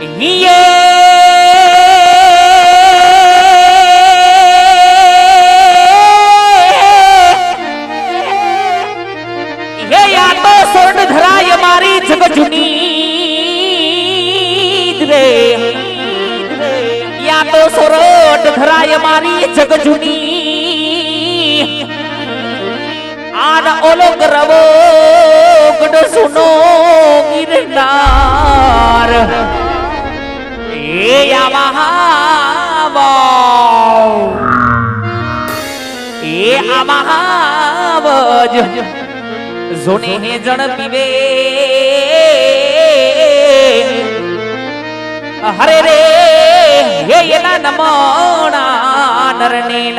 ये या तो सोड धराय मारी जग जुनी रे, या तो सोड धराय मारी जग जुनी आन ओलो गरवो गड सुनो गिरनार ए आमावज जोने हे जण पीवे हरे रे हे येना नमोना नरनेलार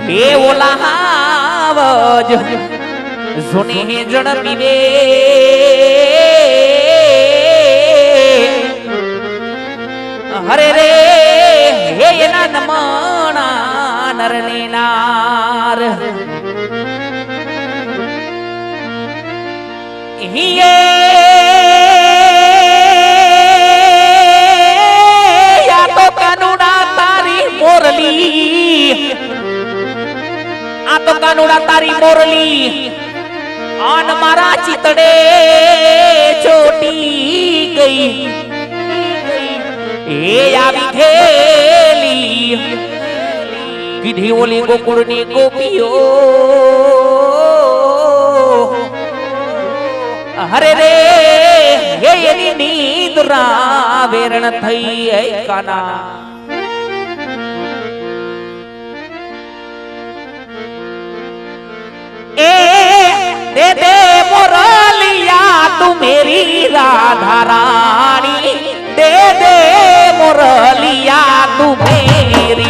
हे ओलावज जोने हे जण पीवे हरे रे हे येना नमोना नरनेलार ये या तो कानूना तारी मोरली आ तो कानूना तारी मोरली आन मारा चितड़े छोटी गई ए आवी खेली किधी ओली गोकुळनी गोपीओ हरे रे हे एनी नींदरा वेरण थई ऐ काना ए दे दे मोरलिया तू मेरी राधा रानी दे दे मोरलिया तू मेरी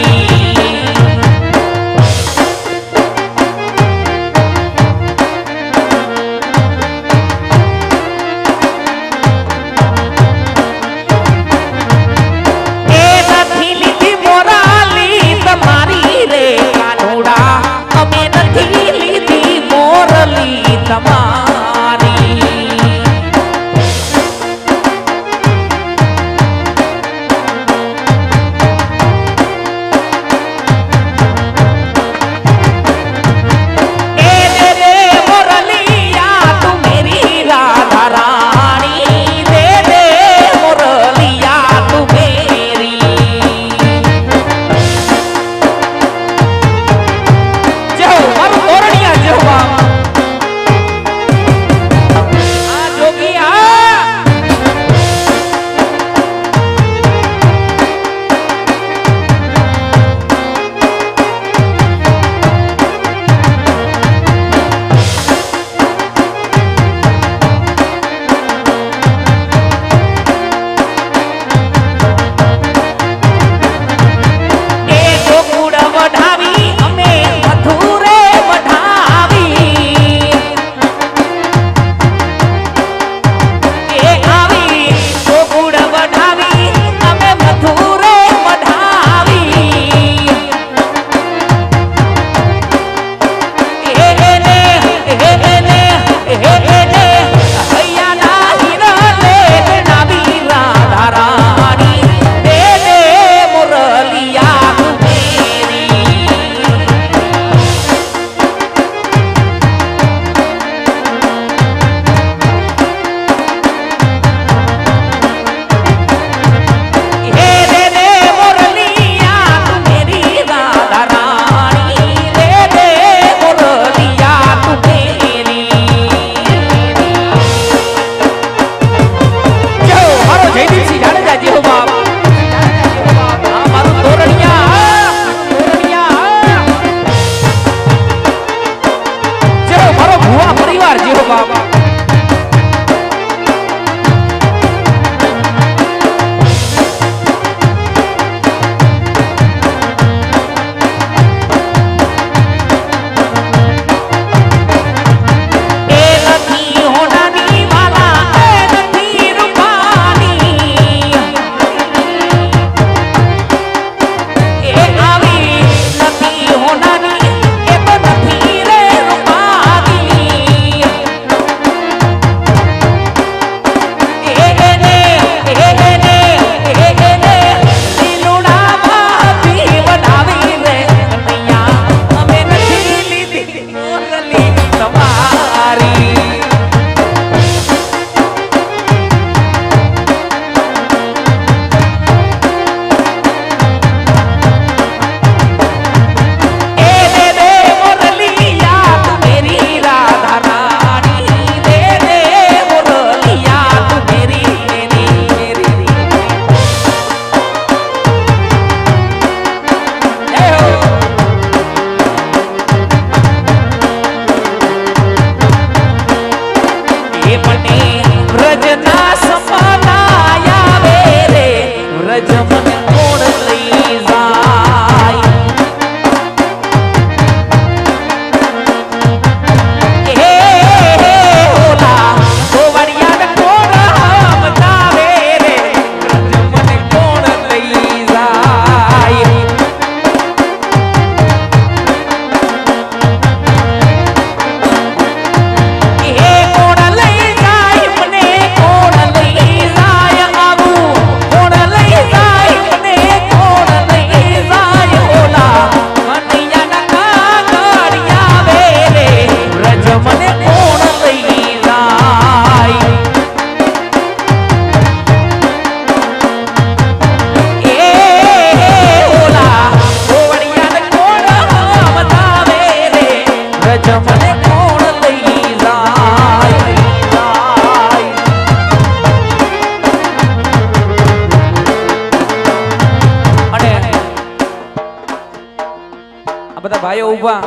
બધા ભાઈઓ ઊભા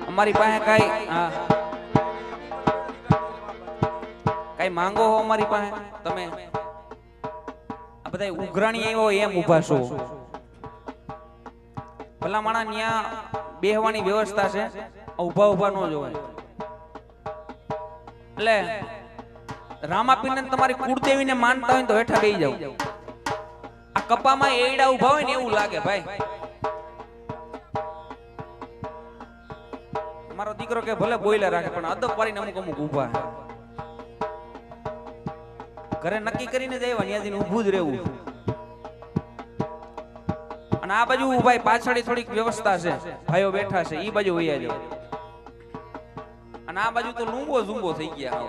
અમારી પાસે કઈ કઈ માંગો હો અમારી પાસે તમે આ બધા ઉઘરાણી આવ્યો એમ ઊભા છો ભલા માણા ન્યા બેહવાની વ્યવસ્થા છે ઊભા ઊભા ન જોવાય એટલે રામાપીરને તમારી કુળદેવીને માનતા હોય તો હેઠા બેહી જાવ આ કપામાં એડા ઊભા હોય ને એવું લાગે ભાઈ મારો દીકરો કે ભલે બોઈલા રાખે પણ અદબ પાડીને અમુક અમુક ઊભા ઘરે નક્કી કરીને જ આવ્યા ત્યાંથી ઊભું જ રહેવું અને આ બાજુ ભાઈ પાછળ થોડીક વ્યવસ્થા છે ભાઈઓ બેઠા છે ઈ બાજુ વૈયા જાવ અને આ બાજુ તો લૂંબો ઝુંબો થઈ ગયા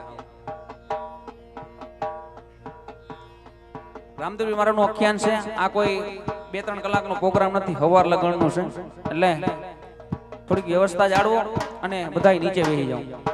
રામદેવજી મહારાજનું આખ્યાન છે આ કોઈ 2-3 કલાકનો પ્રોગ્રામ નથી હવાર લગણનું છે એટલે થોડીક વ્યવસ્થા જાળવો અને બધાય નીચે બેસી જાઓ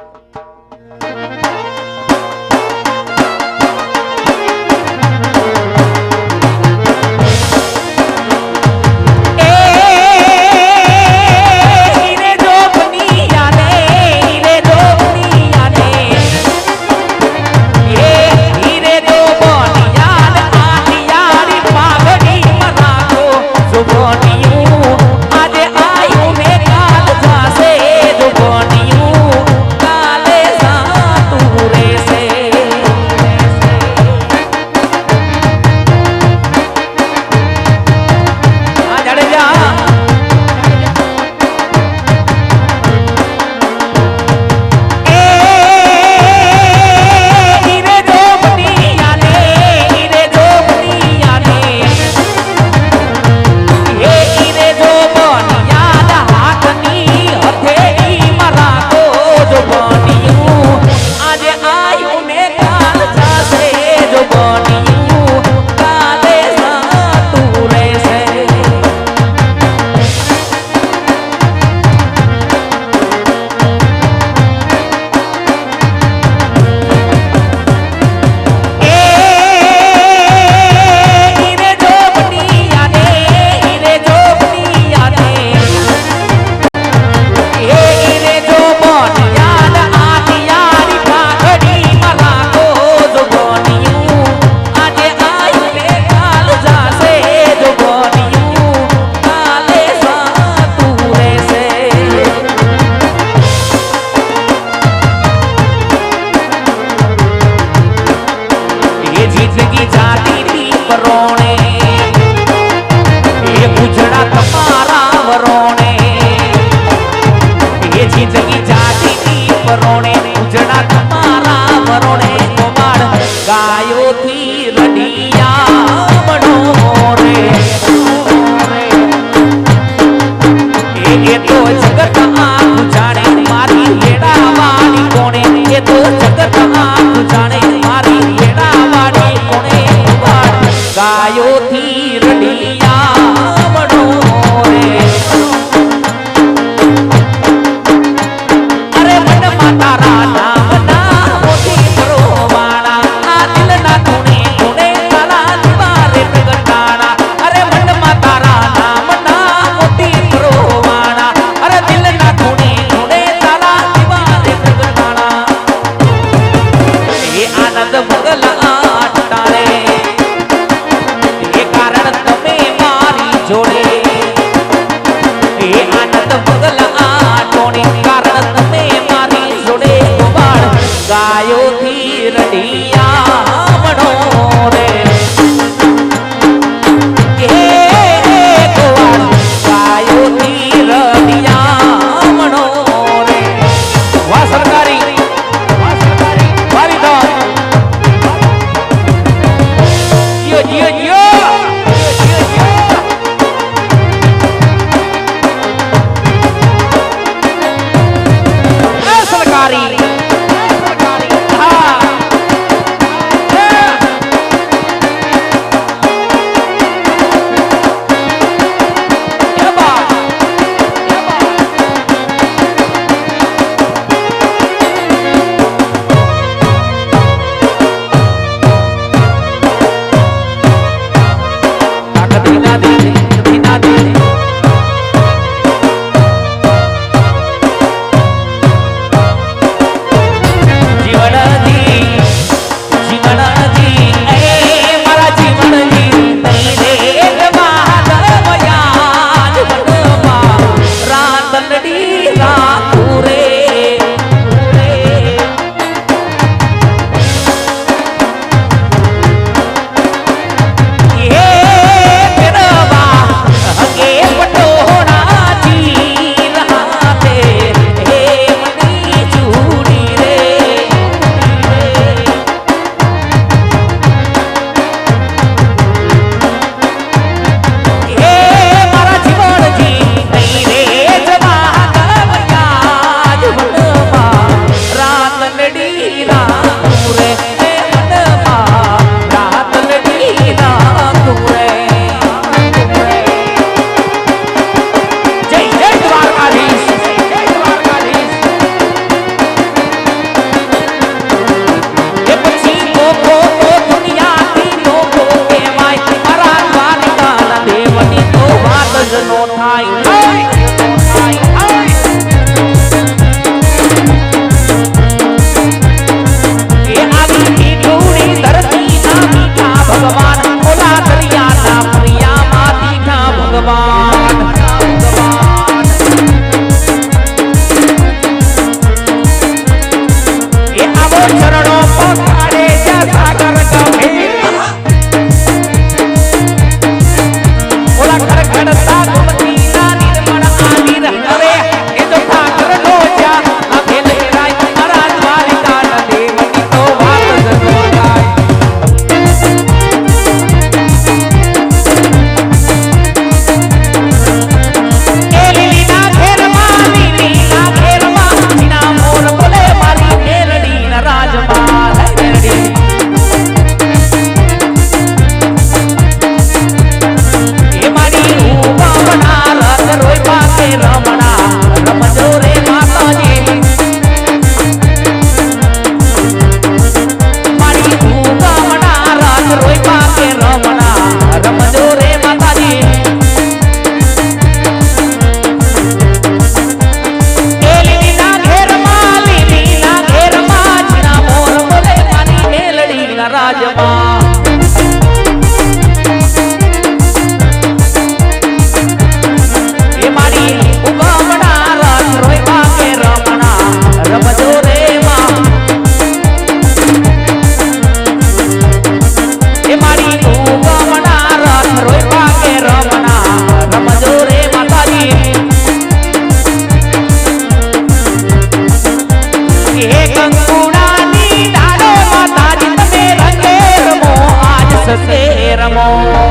રામો.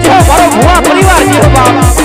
જો મારો ભુવા પરિવાર જે બાપ